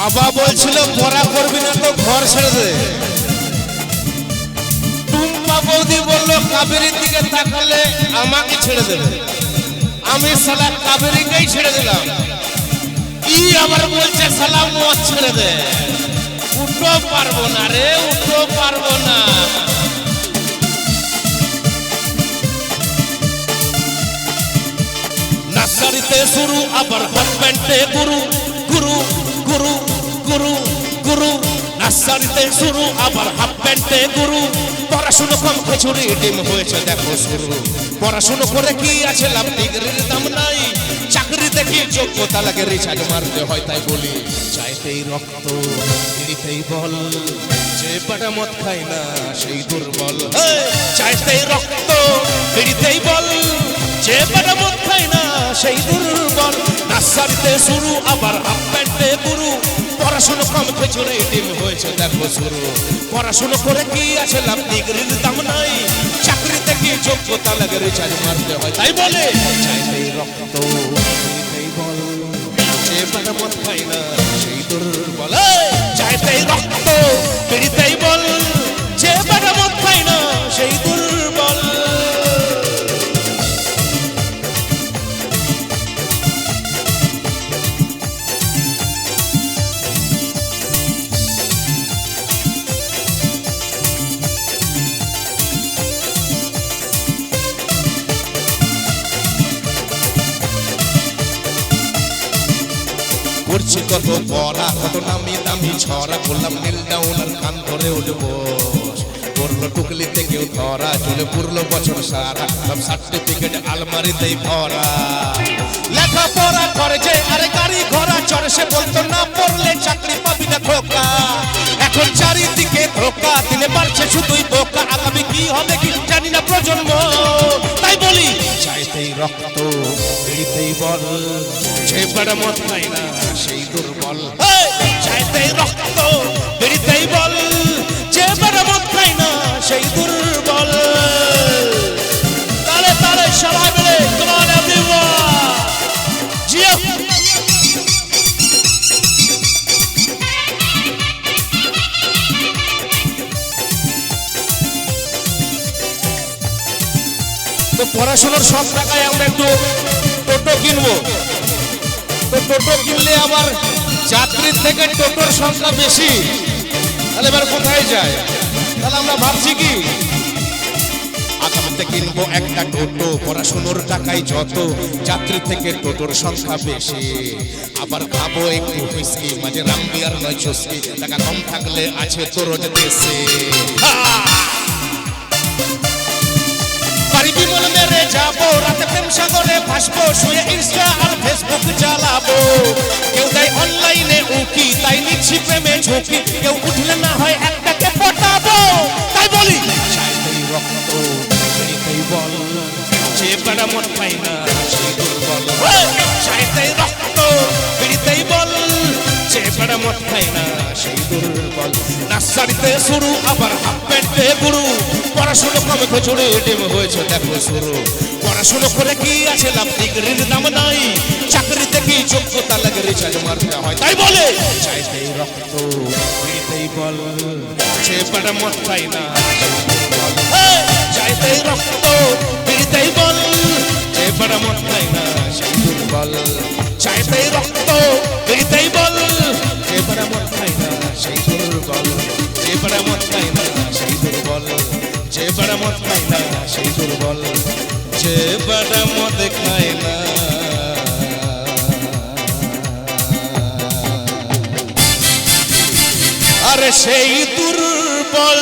বাবা বলছিল পড়া করবি না তো ঘর ছেড়ে দে। টুম্পা বৌদি বললো কাবেরীর দিকে তাকালে আমাকে ছেড়ে দেবে। আমি শালা কাবেরীকেই ছেড়ে দিলাম। ই আবার বলছে শালা মদ ছেড়ে দে। উঠো পারবো না রে, উঠো পারবো না। নার্সারিতে শুরু আবার হাফ প্যান্টে গুরু গুরু গুরু গুরু গুরু। নার্সারিতে শুরু আবার হাফ প্যান্টে গুরু। পড়াশুনো কম খিচুড়ি ডিম হয়েছে দেখো শুরু। পড়াশুনো করে কি আছে লাভ, ডিগ্রির দাম নাই। চাকরি দেখি যোগ্যতা লাগে, রিচার্জ মারতে হয় তাই বলি। চাইতেই রক্ত দিতেই বল, যে পাটা মদ খায় না সেই দুর্বল। চাইতেই রক্ত দিতেই বল, যে পাটা মদ খায় না সেই দুর্বল। নার্সারিতে শুরু আবার হাফ প্যান্টে গুরু। পড়াশুনো কম খিচুড়ি ডিম হয়েছে দেখো শুরু। পড়াশুনো করে কি আছে লাভ, ডিগ্রির দাম নাই। চাকরি দেখি যোগ্যতা লাগে, রিচার্জ মারতে হয় তাই বলে। চাইতেই রক্ত দিতেই বল, যে পাটা মদ খায় না সেই দুর্বল। চাইতেই রক্ত দিতেই বল, যে পাটা মদ খায় না সেই দুর্বল। করছি কত পড়া, কত নামি দামি ছড়া। করলাম নীল ডাউন আর কান ধরে উঠবো। পড়লো টুকলিতে কেউ ধরা, চলে পুরলো বছর সারা। সব সার্টিফিকেট আলমারিতেই ভরা। লেখাপড়া করে যে আরে গাড়ি ঘোড়া চড়ে, সে বলতো না পড়লে চাকরি পাবি না খোকা। এখন চারিদিকে ধোকা, দিনে বাড়ছে শুধুই বোকা। আগামী কি হবে কি জানি না প্রজন্ম, তাই বলি চাইতেই রক্ত দিতেই বল, যে পাটা মদ খায় না সেই দুর্বল। চাইতেই রক্ত দিতেই বল, যে পাটা মদ খায় না সেই দুর্বল। তালে তালে সবাই মিলে come on everyone, জিয়া। তো পড়াশোনার সব টাকায় আমরা একটু টোটো কিনবো। তো টোটো কিনলে আবার চাকরির থেকে টোটোর সংখ্যা বেশি, তাহলে এবার কোথায় যায়? তাহলে আমরা ভাবছি কি আগামীতে কিনবো একটা টোটো। পড়াশোনার টাকায় যত, চাকরি থেকে টোটোর সংখ্যা বেশি। আবার খাবো একটু হুইস্কি, মাঝে রামবি আর নয় চুস্কি। টাকা কম থাকলে আছে তো রোজ দেশে। বিমল মেরে যাবো, রাতে প্রেম সাগরে ভাসবো। শুয়ে ইনস্টা আর ফেসবুক চালাবো। কেউ দেয় অনলাইনে উকি, তাই নিচ্ছি প্রেমে ঝুঁকি। কেউ উঠলে না হয় একটাকে পটাবো, তাই বলি চাইতেই রক্ত দিতেই বল, যে পাটা মদ খায় না সেই দুর্বল। চাইতেই রক্ত দিতেই বল, যে পাটা মদ খায় না সেই দুর্বল। নার্সারিতে শুরু আবার হাফ প্যান্টে গুরু। পড়াশুনো কমে খিচুড়ি ডিম হয়েছে দেখো শুরু। পড়াশুনো করে কি আছে লাভ, ডিগ্রির দাম নাই। চাকরিতে কি যোগ্যতা লাগে, রিচার্জ মারতে হয় তাই বলে চাইতেই রক্ত দিতেই বল, যে পাটা মদ খায় না। চাইতেই রক্ত দিতেই বল, যে পাটা মদ খায় না সেই দুর্বল। চাইতেই রক্ত দিতেই বল, যে পাটা মদ খায় না সেই দুর্বল। যে পাটা মদ খায় না সেই দুর্বল, যে পাটা মদ খায় না সেই দুর্বল। যে পাটা মদ খায় না আরে সেই দুর্বল।